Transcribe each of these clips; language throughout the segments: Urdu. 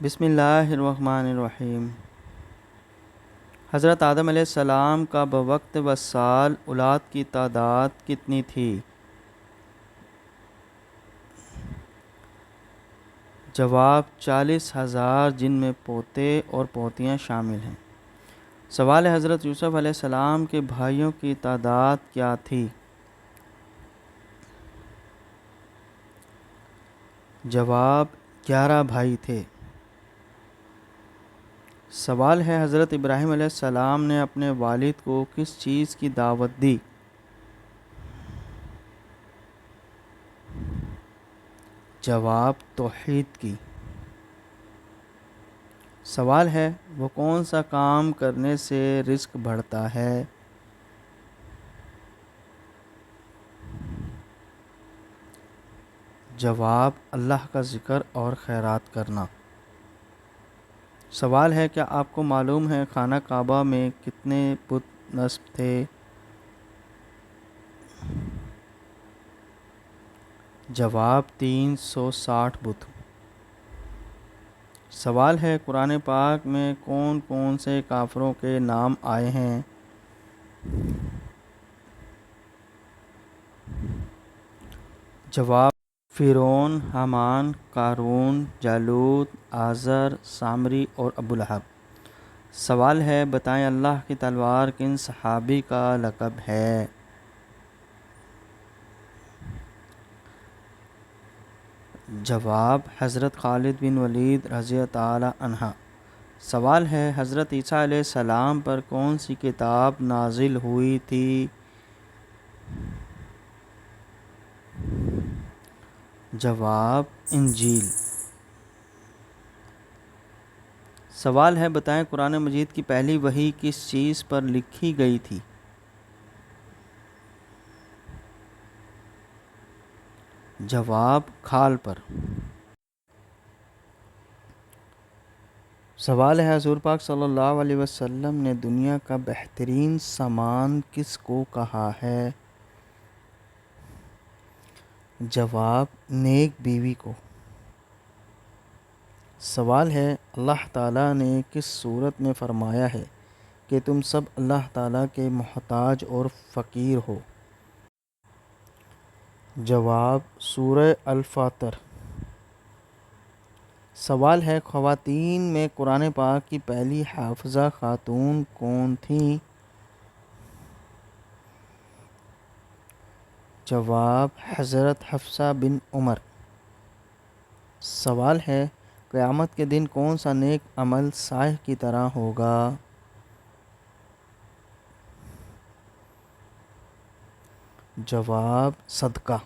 بسم اللہ الرحمن الرحیم۔ حضرت آدم علیہ السلام کا بوقت و سال اولاد کی تعداد کتنی تھی؟ جواب 40,000 جن میں پوتے اور پوتیاں شامل ہیں۔ سوال ہے حضرت یوسف علیہ السلام کے بھائیوں کی تعداد کیا تھی؟ جواب 11 بھائی تھے۔ سوال ہے حضرت ابراہیم علیہ السلام نے اپنے والد کو کس چیز کی دعوت دی؟ جواب توحید کی۔ سوال ہے وہ کون سا کام کرنے سے رزق بڑھتا ہے؟ جواب اللہ کا ذکر اور خیرات کرنا۔ سوال ہے کیا آپ کو معلوم ہے خانہ کعبہ میں کتنے بت نصب تھے؟ جواب 360 بت۔ سوال ہے قرآن پاک میں کون کون سے کافروں کے نام آئے ہیں؟ جواب فرعون، حامان، قارون، جالوت، آزر، سامری اور ابو لہب۔ سوال ہے بتائیں اللہ کی تلوار کن صحابی کا لقب ہے؟ جواب حضرت خالد بن ولید رضی تعالی عنہ۔ سوال ہے حضرت عیسیٰ علیہ السلام پر کون سی کتاب نازل ہوئی تھی؟ جواب انجیل۔ سوال ہے بتائیں قرآن مجید کی پہلی وحی کس چیز پر لکھی گئی تھی؟ جواب کھال پر۔ سوال ہے حضور پاک صلی اللہ علیہ وسلم نے دنیا کا بہترین سامان کس کو کہا ہے؟ جواب نیک بیوی کو۔ سوال ہے اللہ تعالیٰ نے کس صورت میں فرمایا ہے کہ تم سب اللہ تعالیٰ کے محتاج اور فقیر ہو؟ جواب سورہ الفاتر۔ سوال ہے خواتین میں قرآن پاک کی پہلی حافظہ خاتون کون تھیں؟ جواب حضرت حفصہ بن عمر۔ سوال ہے قیامت کے دن کون سا نیک عمل سائے کی طرح ہوگا؟ جواب صدقہ۔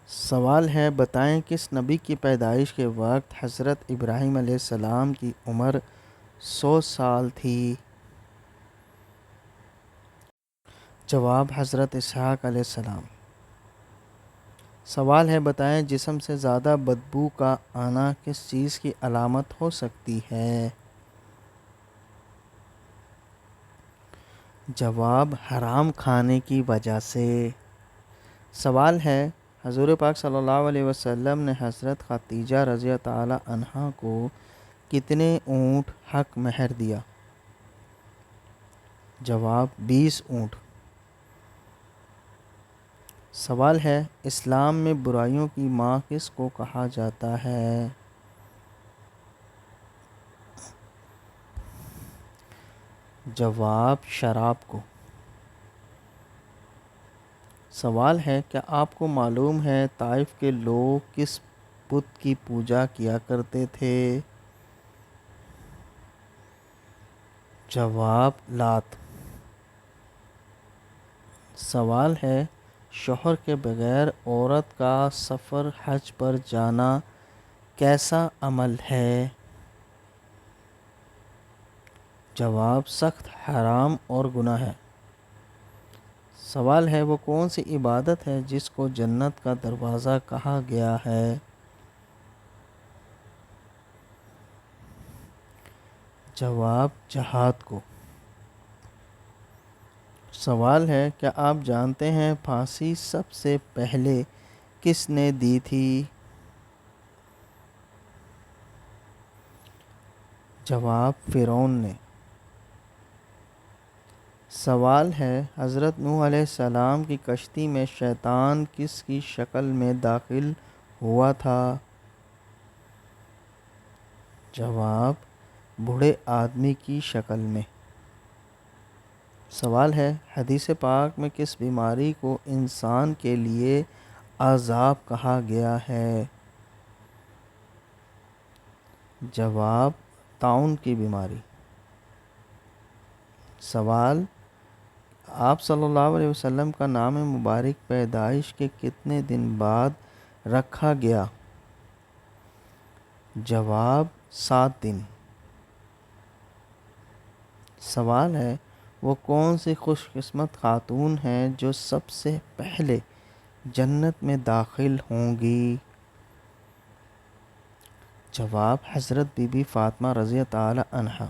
سوال ہے بتائیں کس نبی کی پیدائش کے وقت حضرت ابراہیم علیہ السلام کی عمر 100 سال تھی؟ جواب حضرت اسحاق علیہ السلام۔ سوال ہے بتائیں جسم سے زیادہ بدبو کا آنا کس چیز کی علامت ہو سکتی ہے؟ جواب حرام کھانے کی وجہ سے۔ سوال ہے حضور پاک صلی اللہ علیہ وسلم نے حضرت خدیجہ رضی تعالی عنہا کو کتنے اونٹ حق مہر دیا؟ جواب 20 اونٹ۔ سوال ہے اسلام میں برائیوں کی ماں کس کو کہا جاتا ہے؟ جواب شراب کو۔ سوال ہے کیا آپ کو معلوم ہے طائف کے لوگ کس بت کی پوجا کیا کرتے تھے؟ جواب لات۔ سوال ہے شوہر کے بغیر عورت کا سفر حج پر جانا کیسا عمل ہے؟ جواب سخت حرام اور گناہ ہے۔ سوال ہے وہ کون سی عبادت ہے جس کو جنت کا دروازہ کہا گیا ہے؟ جواب جہاد کو۔ سوال ہے کیا آپ جانتے ہیں پھانسی سب سے پہلے کس نے دی تھی؟ جواب فرعون نے۔ سوال ہے حضرت نوح علیہ السلام کی کشتی میں شیطان کس کی شکل میں داخل ہوا تھا؟ جواب بوڑھے آدمی کی شکل میں۔ سوال ہے حدیث پاک میں کس بیماری کو انسان کے لیے عذاب کہا گیا ہے؟ جواب طاعون کی بیماری۔ سوال آپ صلی اللہ علیہ وسلم کا نام مبارک پیدائش کے کتنے دن بعد رکھا گیا؟ جواب 7 دن۔ سوال ہے وہ کون سی خوش قسمت خاتون ہیں جو سب سے پہلے جنت میں داخل ہوں گی؟ جواب حضرت بی بی فاطمہ رضی اللہ عنہا۔